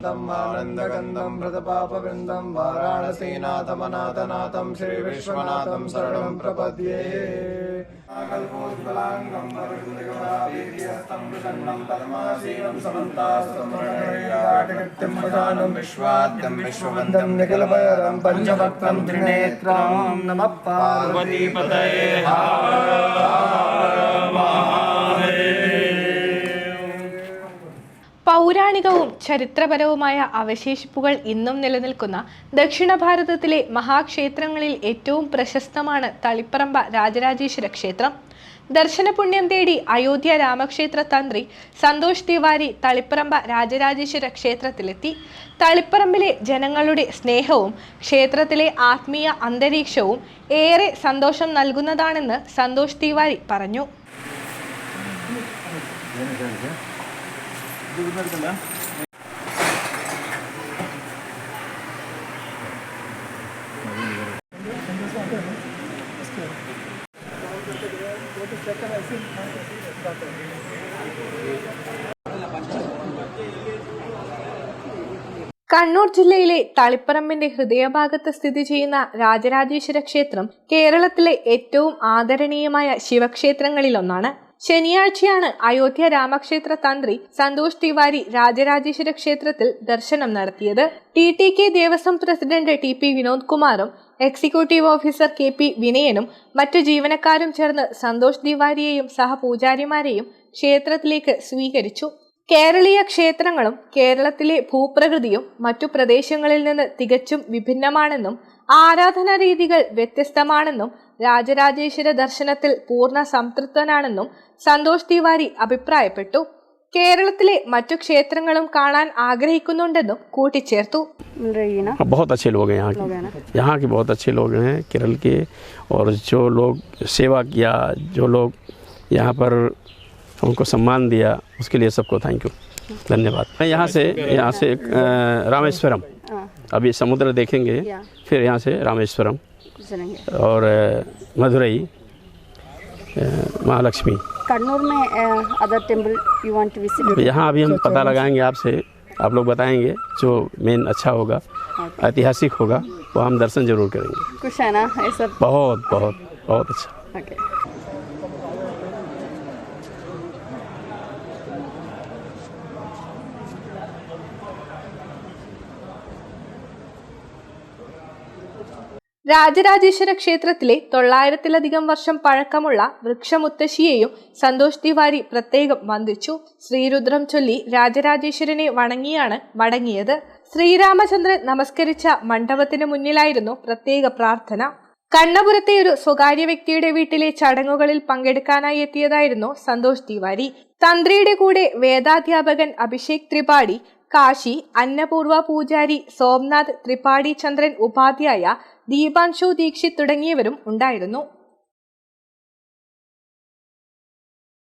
नीलकण्ठम् आनन्दगन्धम् व्रतपापवृन्दम् वाराणसीनाथमनाथनाथम् श्रीविश्वनाथम् शरणम् प्रपद्ये। कल्पोज्ज्वलाङ्गम् वरुणगवावीर्यस्तं प्रसन्नं पद्मासीनं समन्तास्तमरणैराटकृत्यं प्रधानं विश्वाद्यं विश्ववन्दं निखिलभयरं पञ्चवक्त्रं त्रिनेत्रं नमः पार्वतीपतये हर പൗരാണികവും ചരിത്രപരവുമായ അവശേഷിപ്പുകൾ ഇന്നും നിലനിൽക്കുന്ന ദക്ഷിണ ഭാരതത്തിലെ മഹാക്ഷേത്രങ്ങളിൽ ഏറ്റവും പ്രശസ്തമാണ് തളിപ്പറമ്പ രാജരാജേശ്വര ക്ഷേത്രം. ദർശനപുണ്യം തേടി അയോധ്യ രാമക്ഷേത്ര തന്ത്രി സന്തോഷ് തിവാരി തളിപ്പറമ്പ രാജരാജേശ്വര ക്ഷേത്രത്തിലെത്തി. തളിപ്പറമ്പിലെ ജനങ്ങളുടെ സ്നേഹവും ക്ഷേത്രത്തിലെ ആത്മീയ അന്തരീക്ഷവും ഏറെ സന്തോഷം നൽകുന്നതാണെന്ന് സന്തോഷ് തിവാരി പറഞ്ഞു. കണ്ണൂർ ജില്ലയിലെ തളിപ്പറമ്പിന്റെ ഹൃദയഭാഗത്ത് സ്ഥിതി ചെയ്യുന്ന രാജരാജേശ്വര ക്ഷേത്രം കേരളത്തിലെ ഏറ്റവും ആദരണീയമായ ശിവക്ഷേത്രങ്ങളിലൊന്നാണ്. ശനിയാഴ്ചയാണ് അയോധ്യ രാമക്ഷേത്ര തന്ത്രി സന്തോഷ് തിവാരി രാജരാജേശ്വര ക്ഷേത്രത്തിൽ ദർശനം നടത്തിയത്. TTK Devaswom president TP Vinod കുമാറും എക്സിക്യൂട്ടീവ് ഓഫീസർ KP വിനയനും മറ്റു ജീവനക്കാരും ചേർന്ന് സന്തോഷ് തിവാരിയെയും സഹപൂജാരിമാരെയും ക്ഷേത്രത്തിലേക്ക് സ്വീകരിച്ചു. കേരളീയ ക്ഷേത്രങ്ങളും കേരളത്തിലെ ഭൂപ്രകൃതിയും മറ്റു പ്രദേശങ്ങളിൽ നിന്ന് തികച്ചും വിഭിന്നമാണെന്നും ആരാധനാ രീതികൾ വ്യത്യസ്തമാണെന്നും രാജരാജേശ്വര ദർശനത്തിൽ പൂർണ്ണ സംതൃപ്തനാണെന്നും സന്തോഷ് തിവാരി അഭിപ്രായപ്പെട്ടു. കേരളത്തിലെ മറ്റു ക്ഷേത്രങ്ങളും കാണാൻ ആഗ്രഹിക്കുന്നുണ്ടെന്നും കൂട്ടിച്ചേർത്തു. बहुत अच्छे लोग हैं यहाँ के बहुत अच्छे लोग हैं केरल के, और जो लोग सेवा किया, जो लोग यहाँ पर उनको सम्मान दिया, उसके लिए सबको थैंक यू, धन्यवाद। मैं यहाँ से रामेश्वरम, अभी समुद्र देखेंगे, फिर यहाँ से रामेश्वरम और मदुरई, महालक्ष्मी। कन्नूर में other temple you want to visit? यहाँ अभी हम पता लगाएंगे आपसे, आप लोग बताएंगे जो मेन अच्छा होगा, ऐतिहासिक होगा, वो हम दर्शन जरूर करेंगे। खुश है ना ये सब? बहुत बहुत बहुत अच्छा। ओके। രാജരാജേശ്വര ക്ഷേത്രത്തിലെ 900-ലധികം വർഷം പഴക്കമുള്ള വൃക്ഷമുത്തശ്ശിയെയും സന്തോഷ് തിവാരി പ്രത്യേകം വന്ദിച്ചു. ശ്രീരുദ്രം ചൊല്ലി രാജരാജേശ്വരനെ വണങ്ങിയാണ് മടങ്ങിയത്. ശ്രീരാമചന്ദ്രൻ നമസ്കരിച്ച മണ്ഡപത്തിന് മുന്നിലായിരുന്നു പ്രത്യേക പ്രാർത്ഥന. കണ്ണപുരത്തെ ഒരു സ്വകാര്യ വ്യക്തിയുടെ വീട്ടിലെ ചടങ്ങുകളിൽ പങ്കെടുക്കാനായി എത്തിയതായിരുന്നു സന്തോഷ് തിവാരി. തന്ത്രിയുടെ കൂടെ വേദാധ്യാപകൻ അഭിഷേക് ത്രിപാഠി, കാശി അന്നപൂർവ പൂജാരി സോംനാഥ് ത്രിപാഠി, ചന്ദ്രൻ ഉപാധ്യായ, ദീപാൻശു ദീക്ഷിത് തുടങ്ങിയവരും ഉണ്ടായിരുന്നു.